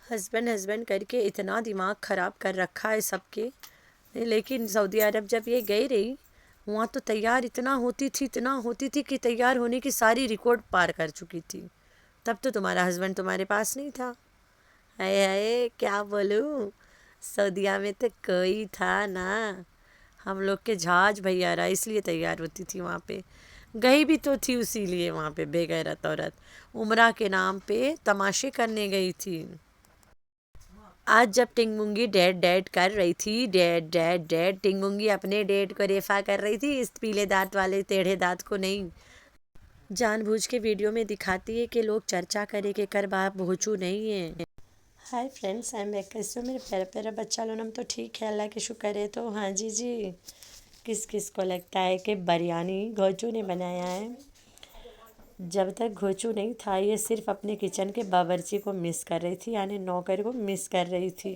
Husband husband کر کے اتنا دماغ خراب کر رکھا ہے سب کے. لیکن سعودی عرب جب یہ گئی رہی وہاں تو تیار اتنا ہوتی تھی کہ تیار ہونے کی ساری ریکارڈ پار کر چکی تھی. تب تو تمہارا ہسبینڈ تمہارے پاس نہیں تھا. ہائے ہائے کیا بولوں، سعودیہ میں تو کوئی تھا نا. ہم لوگ کے جہاز بھیا رہا اس لیے تیار ہوتی تھی وہاں پہ. گئی بھی تو تھی اسی لیے وہاں پہ بے غیرت عورت عمرہ کے نام پہ تماشے کرنے گئی تھی. آج جب ٹنگمنگی ڈیڈ کر رہی تھی، ڈیڈ ٹنگمنگی اپنے ڈیڈ کو ریفا کر رہی تھی، اس پیلے دانت والے ٹیڑھے دانت کو نہیں. جان بوجھ کے ویڈیو میں دکھاتی ہے کہ لوگ چرچا کرے کہ کر باپ بھوچو نہیں ہے. High friends, I am back. کیسے ہو میرے پیارا پیارا بچہ لونم؟ تو ٹھیک ہے اللہ کے شکر ہے. تو ہاں جی کس کس کو لگتا ہے کہ بریانی گوچو نے بنایا ہے؟ جب تک گھوچو نہیں تھا یہ صرف اپنے کچن کے باورچی کو مس کر رہی تھی، یعنی نوکر کو مس کر رہی تھی.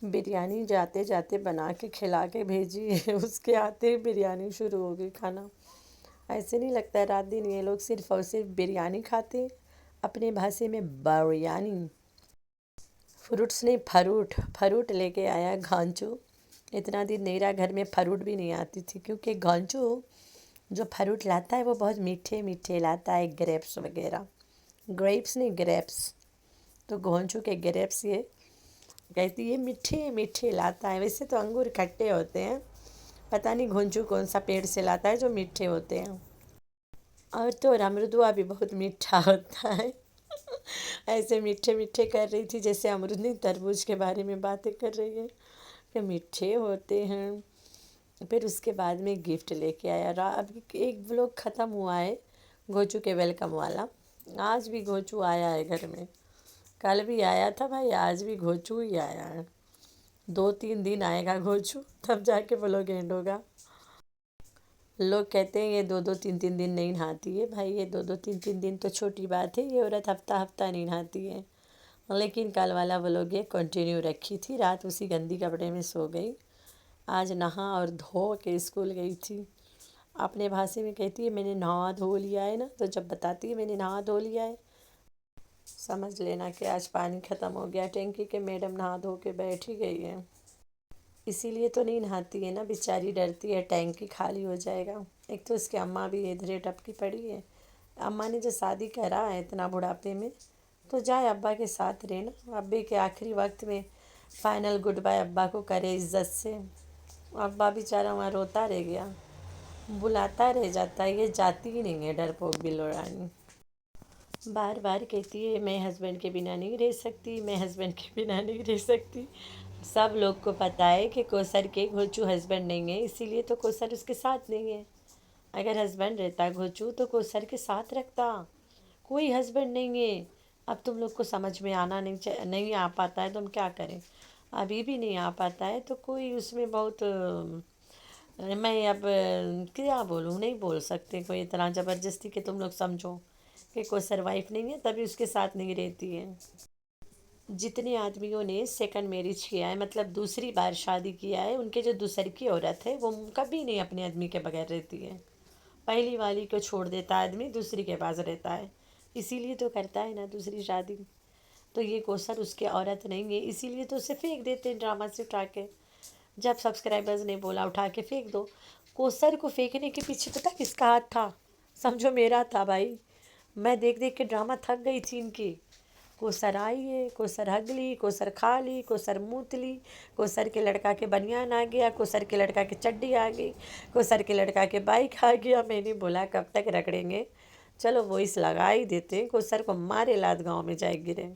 بریانی جاتے جاتے بنا کے کھلا کے بھیجی ہے، اس کے آتے ہی بریانی شروع ہو گئی کھانا. ایسے نہیں لگتا ہے رات دن یہ لوگ صرف اور صرف بریانی کھاتے، اپنے بھاشے میں بریانی. فروٹس نہیں پھروٹ لے کے آیا گھانچو. اتنا دن نہیں رہا گھر میں پھروٹ بھی نہیں آتی تھی، کیونکہ گھانچو جو پھروٹ لاتا ہے وہ بہت میٹھے میٹھے لاتا ہے، گریپس وغیرہ. گریپس نہیں گریپس. تو گھونچو کے گریپس یہ کہتی ہے میٹھے میٹھے لاتا ہے. ویسے تو انگور کھٹے ہوتے ہیں، پتہ نہیں گھونچو کون سا پیڑ سے لاتا ہے جو میٹھے ہوتے ہیں. اور تو امرودوا بھی بہت میٹھا ہوتا ہے. ایسے میٹھے میٹھے کر رہی تھی جیسے امرود نہیں تربوز کے بارے میں باتیں کر رہی ہے کہ میٹھے ہوتے ہیں. پھر اس کے بعد میں گفٹ لے کے آیا. اب ایک ولاگ ختم ہوا ہے گھوچو کے ویلکم والا. آج بھی گھوچو آیا ہے گھر میں. کل بھی آیا تھا بھائی، آج بھی گھوچو ہی آیا ہے. 2-3 دن آئے گا گھوچو تب جا کے ولاگ اینڈ ہوگا. لوگ کہتے ہیں یہ 2-3 دن نہیں نہاتی ہے. بھائی یہ 2-3 دن تو چھوٹی بات ہے، یہ عورت ہفتہ نہیں نہاتی ہے. لیکن کل والا ولاگ یہ کنٹینیو رکھی تھی. رات اسی گندی کپڑے میں سو گئی. آج نہا اور دھو کے اسکول گئی تھی. اپنے بھاشے میں کہتی ہے میں نے نہا دھو لیا ہے نا، تو جب بتاتی ہے میں نے نہا دھو لیا ہے سمجھ لینا کہ آج پانی ختم ہو گیا ٹینکی کے. میڈم نہا دھو کے بیٹھ ہی گئی ہے. اسی لیے تو نہیں نہاتی ہے نا بیچاری، ڈرتی ہے ٹینکی خالی ہو جائے گا. ایک تو اس کی اماں بھی ادھر ٹپکی پڑی ہے. اماں نے جو شادی کرا ہے اتنا بڑھاپے میں تو جائے ابا کے ساتھ رہے نا. ابے کے آخری وقت میں فائنل گڈ بائی ابا کو کرے عزت سے. ابا بیچارہ وہاں روتا رہ گیا، بلاتا رہ جاتا ہے. یہ جاتی ہی نہیں ہے ڈرپوک بلو رانی. بار بار کہتی ہے میں ہسبینڈ کے بنا نہیں رہ سکتی، میں ہسبینڈ کے بنا نہیں رہ سکتی. سب لوگ کو پتہ ہے کہ کوثر کے گھوچو ہسبینڈ نہیں ہے، اسی لیے تو کوثر اس کے ساتھ نہیں ہے. اگر ہسبینڈ رہتا گھوچو تو کوثر کے ساتھ رکھتا. کوئی ہسبینڈ نہیں ہے. اب تم لوگ کو سمجھ میں نہیں آ پاتا ہے تو ہم کیا کریں. ابھی بھی نہیں آ پاتا ہے تو کوئی اس میں بہت میں اب کیا بولوں، نہیں بول سکتے کوئی اتنا زبردستی کہ تم لوگ سمجھو کہ کوثر وائف نہیں ہے تبھی اس کے ساتھ نہیں رہتی ہے. جتنے آدمیوں نے سیکنڈ میرج کیا ہے، مطلب دوسری بار شادی کیا ہے، ان کے جو دوسر کی عورت ہے وہ کبھی نہیں اپنے آدمی کے بغیر رہتی ہے. پہلی والی کو چھوڑ دیتا ہے آدمی، دوسری کے پاس رہتا ہے. اسی لیے تو کرتا ہے نا دوسری شادی. تو یہ کوثر اس کی عورت نہیں ہے، اسی لیے تو اسے پھینک دیتے ہیں ڈرامہ سے اٹھا کے. جب سبسکرائبرز نے بولا اٹھا کے پھینک دو. کوثر کو پھینکنے کے پیچھے پتہ کس کا ہاتھ تھا؟ سمجھو میرا تھا بھائی. میں دیکھ دیکھ کے ڈرامہ تھک گئی تھی ان کی. کوثر آئی ہے، کوثر ہگ لی، کوثر کھا لی، کوثر موت لی، کوثر کے لڑکا کے بنیان آ گیا، کوثر کے لڑکا کے چڈی آ گئی، کوثر کے لڑکا کے بائک آ گیا. میں نے بولا کب تک رگڑیں گے، چلو وائس لگا ہی دیتے ہیں. کوثر کو مارے لات گاؤں میں جائے گرے،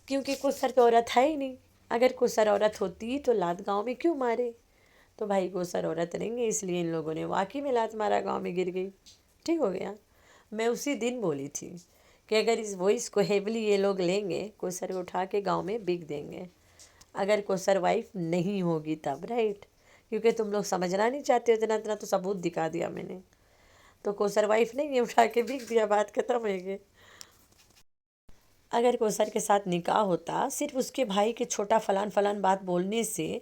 کیونکہ کوثر تو عورت ہے ہی نہیں. اگر کوثر عورت ہوتی تو لات گاؤں میں کیوں مارے؟ تو بھائی کوثر عورت نہیں ہے، اس لیے ان لوگوں نے واقعی میں لات مارا، گاؤں میں گر گئی. ٹھیک ہو گیا. میں اسی دن بولی تھی کہ اگر اس وائس کو ہیولی یہ لوگ لیں گے کوثر کو اٹھا کے گاؤں میں بک دیں گے، اگر کوثر وائف نہیں ہوگی تب. رائٹ؟ کیونکہ تم لوگ سمجھنا نہیں چاہتے، اتنا تو ثبوت دکھا دیا میں نے. تو کوثر وائف نہیں ہے، اٹھا کے بک دیا، بات ختم ہے گی. اگر کوثر کے ساتھ نکاح ہوتا، صرف اس کے بھائی کے چھوٹا فلان بات بولنے سے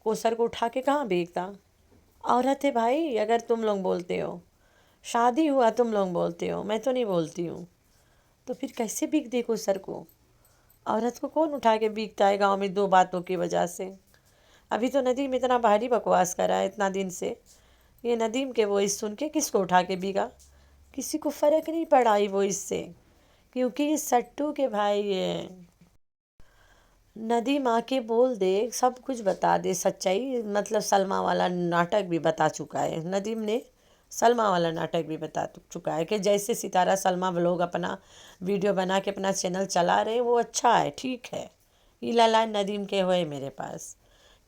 کوثر کو اٹھا کے کہاں بھیجتا؟ عورت ہے بھائی. اگر تم لوگ بولتے ہو شادی ہوا، تم لوگ بولتے ہو، میں تو نہیں بولتی ہوں، تو پھر کیسے بک دے کوثر کو؟ औरत को कौन उठा के बीकता है गांव में 2 बातों की वजह से। अभी तो नदीम इतना भारी बकवास कर रहा है इतना दिन से, ये नदीम के वॉइस सुन के किसको उठा के बीगा? किसी को फ़र्क नहीं पड़ा ये वॉइस से, क्योंकि ये सट्टू के भाई है। नदीम आके बोल दे, सब कुछ बता दे सच्चाई, मतलब सलमा वाला नाटक भी बता चुका है नदीम ने। सलमा वाला नाटक भी बता चुका है कि जैसे सितारा सलमा लोग अपना वीडियो बना के अपना चैनल चला रहे हैं, वो अच्छा है, ठीक है। ये लाइन नदीम के हुए मेरे पास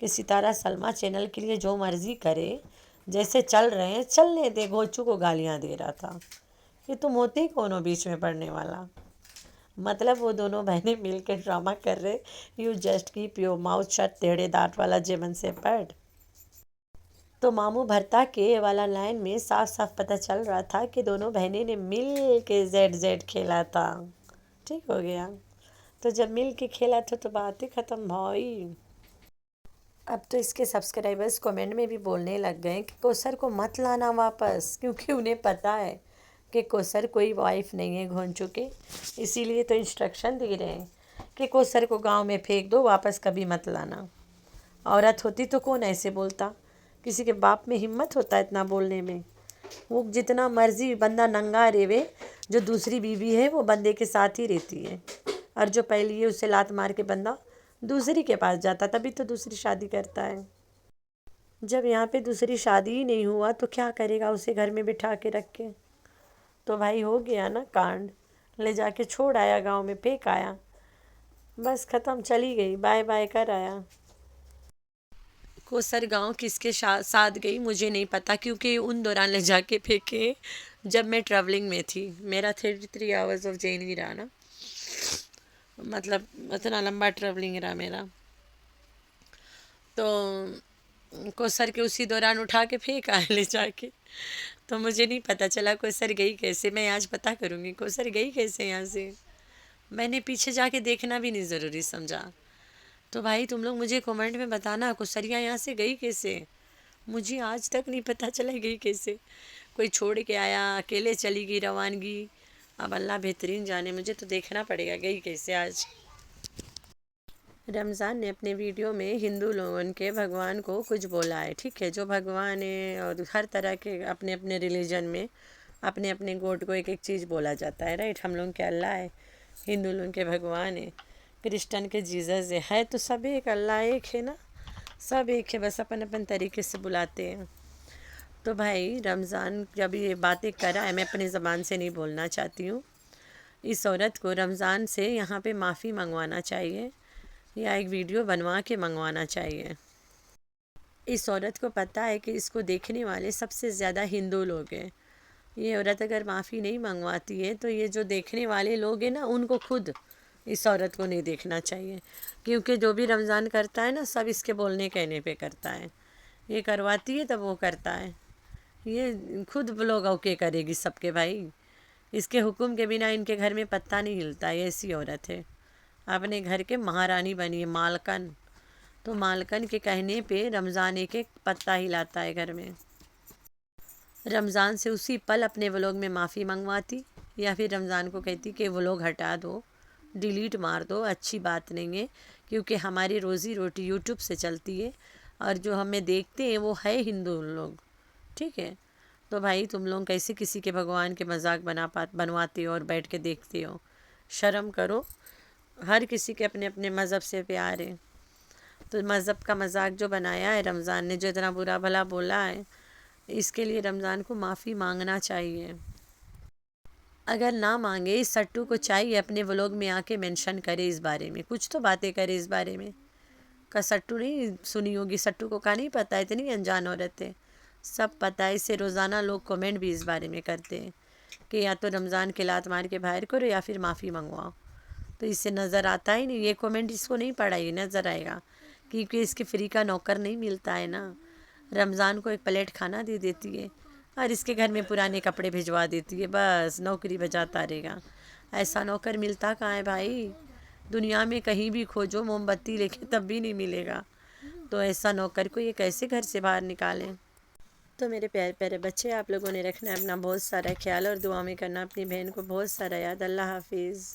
कि सितारा सलमा चैनल के लिए जो मर्ज़ी करे, जैसे चल रहे हैं चलने दे। गोचू को गालियाँ दे रहा था कि तुम होते ही कौन हो बीच में पड़ने वाला। मतलब वो दोनों बहनें मिल के ड्रामा कर रहे, you just keep your mouth shut टेढ़े दांत वाला जेमन से पढ़। तो मामू भरता के वाला लाइन में साफ साफ पता चल रहा था कि दोनों बहनें ने मिल के जेड खेला था। ठीक हो गया, तो जब मिल के खेला था तो बात ही ख़त्म भाई। अब तो इसके सब्सक्राइबर्स कमेंट में भी बोलने लग गए कि कोसर को मत लाना वापस, क्योंकि उन्हें पता है कि कोसर कोई वाइफ नहीं है घोंचू के। इसीलिए तो इंस्ट्रक्शन दे रहे हैं कि कोसर को गांव में फेंक दो, वापस कभी मत लाना। औरत होती तो कौन ऐसे बोलता? किसी के बाप में हिम्मत होता है इतना बोलने में? वो जितना मर्जी बंदा नंगा रेवे, जो दूसरी बीवी है वो बंदे के साथ ही रहती है, और जो पहली है उसे लात मार के बंदा दूसरी के पास जाता, तभी तो दूसरी शादी करता है। जब यहाँ पे दूसरी शादी ही नहीं हुआ तो क्या करेगा उसे घर में बिठा के रख के? तो भाई हो गया ना कांड, ले जाके छोड़ आया गांव में, फेंक आया, बस ख़त्म, चली गई, बाय बाय कर आया। कोसर गांव किसके साथ गई मुझे नहीं पता, क्योंकि उन दौरान ले जाके फेंके जब मैं ट्रैवलिंग में थी। मेरा 33 आवर्स ऑफ जर्नी रहा ना, मतलब इतना लंबा ट्रैवलिंग रहा मेरा। तो कोसर के उसी दौरान उठा के फेंक आए ले जाके, तो मुझे नहीं पता चला कोसर गई कैसे। मैं आज पता करूँगी कोसर गई कैसे यहाँ से। मैंने पीछे जाके देखना भी नहीं ज़रूरी समझा। तो भाई तुम लोग मुझे कमेंट में बताना कोसरिया यहाँ से गई कैसे। मुझे आज तक नहीं पता चला गई कैसे। कोई छोड़ के आया, अकेले चली गई रवानगी, अब अल्लाह बेहतरीन जाने, मुझे तो देखना पड़ेगा गई कैसे आज। रमज़ान ने अपने वीडियो में हिंदू लोगों के भगवान को कुछ बोला है, ठीक है, जो भगवान है और हर तरह के अपने अपने रिलीजन में अपने अपने गॉड को एक एक चीज़ बोला जाता है, राइट। हम लोग के अल्लाह है, हिंदू लोगों के भगवान है, क्रिश्चन के जीसस है, तो सब एक, अल्लाह एक है ना, सब एक है, बस अपन अपन तरीके से बुलाते हैं। तो भाई रमज़ान जब ये बातें करा है, मैं अपनी ज़बान से नहीं बोलना चाहती हूँ, इस औरत को रमज़ान से यहाँ पे माफ़ी मंगवाना चाहिए या एक वीडियो बनवा के मंगवाना चाहिए। इस औरत को पता है कि इसको देखने वाले सबसे ज़्यादा हिंदू लोग हैं। ये औरत अगर माफ़ी नहीं मंगवाती है तो ये जो देखने वाले लोग हैं ना, उनको खुद इस औरत को नहीं देखना चाहिए, क्योंकि जो भी रमज़ान करता है ना, सब इसके बोलने कहने पे करता है। ये करवाती है तब वो करता है, ये खुद ब्लॉग ओके करेगी सबके भाई। इसके हुक्म के बिना इनके घर में पत्ता नहीं हिलता, ये ऐसी औरत है, अपने घर के महारानी बनी है, मालकन। तो मालकन के कहने पे रमज़ान एक एक पत्ता हिलाता है घर में। रमज़ान से उसी पल अपने व्लॉग में माफ़ी मंगवाती, या फिर रमज़ान को कहती कि व्लॉग हटा दो, डिलीट मार दो, अच्छी बात नहीं है, क्योंकि हमारी रोज़ी रोटी यूट्यूब से चलती है और जो हमें देखते हैं वो है हिंदू लोग, ठीक है। तो भाई तुम लोग कैसे किसी के भगवान के मजाक बनवाते हो और बैठ के देखते हो? शर्म करो। हर किसी के अपने अपने मज़हब से प्यार है, तो मज़हब का मजाक जो बनाया है रमज़ान ने, जो इतना बुरा भला बोला है, इसके लिए रमज़ान को माफ़ी मांगना चाहिए। अगर ना मांगे, इस सट्टू को चाहिए अपने व्लॉग में आके मेंशन करे इस बारे में, कुछ तो बातें करे इस बारे में। का सट्टू नहीं सुनी होगी, सट्टू को का नहीं पता, इतनी अनजान औरत है, सब पता है। इससे रोज़ाना लोग कमेंट भी इस बारे में करते हैं कि या तो रमज़ान के लात मार के बाहर करो या फिर माफ़ी मंगवाओ। तो इससे नज़र आता ही नहीं, ये कमेंट इसको नहीं पड़ा, ये नज़र आएगा, क्योंकि इसके फ्री का नौकर नहीं मिलता है ना। रमज़ान को एक प्लेट खाना दे देती है और इसके घर में पुराने कपड़े भिजवा देती है, बस नौकरी बजाता रहेगा। ऐसा नौकर मिलता कहाँ है भाई? दुनिया में कहीं भी खोजो मोमबत्ती लेके तब भी नहीं मिलेगा। तो ऐसा नौकर को ये कैसे घर से बाहर निकालें? तो मेरे प्यारे प्यारे बच्चे, आप लोगों ने रखना है अपना बहुत सारा ख्याल और दुआ में करना अपनी बहन को बहुत सारा याद। अल्लाह हाफिज़।